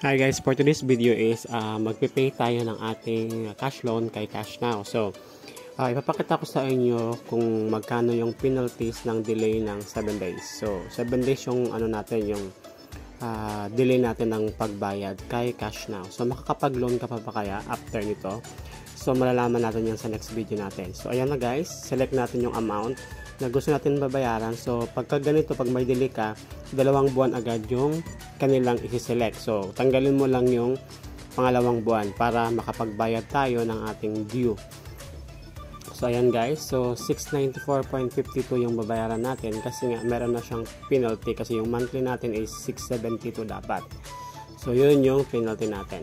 Hi guys, for today's video is magpipay tayo ng ating cash loan kay Cash Now. So, ipapakita ko sa inyo kung magkano yung penalties ng delay ng 7 days. So, 7 days yung yung delay natin ng pagbayad kay Cash Now. So, makakapag-loan ka pa ba kaya after nito? So, malalaman natin yan sa next video natin. So, ayan na guys, select natin yung amount na gusto natin babayaran. So, pagka ganito, pag may delay ka, 2 buwan agad yung kanilang isi-select. So, tanggalin mo lang yung pangalawang buwan para makapagbayad tayo ng ating due. So, ayan guys. So, 694.52 yung babayaran natin kasi nga meron na siyang penalty kasi yung monthly natin is 672 dapat. So, yun yung penalty natin.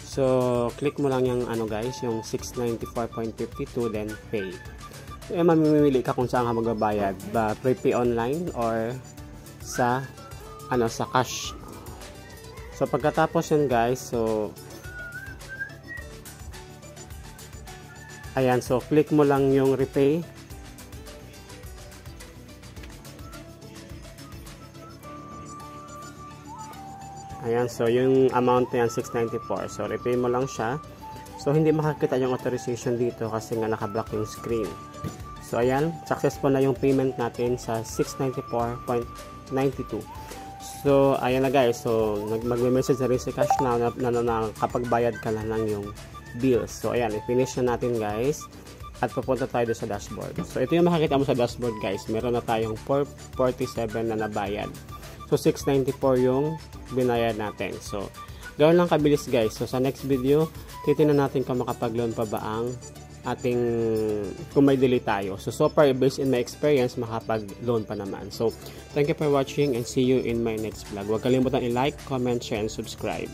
So, click mo lang yung guys, yung 694.52 then pay. So, mamimili ka kung saan ka magbabayad, ba prepay online or sa sa cash. So pagkatapos yun guys, so ayan, so click mo lang yung repay. Ayan, so yung amount na yan 694. So repay mo lang siya. So hindi makakita yung authorization dito kasi nga naka-block yung screen. So ayan, successful na yung payment natin sa 694.92. So ayan na guys, so magme-message na rin si Cash Now na kapag bayad ka na lang yung bills. So ayan, i-finish na natin guys at pupunta tayo sa dashboard. So ito yung makikita mo sa dashboard guys, meron na tayong 447 na nabayad. So 694 yung binayad natin. So gawin lang kabilis guys. So sa next video, titingnan natin kung makapag-loan pa ba ang ating kung may delay tayo. So far, based in my experience, makapag-loan pa naman. So thank you for watching and see you in my next vlog. Huwag kalimutan i-like, comment, share, and subscribe.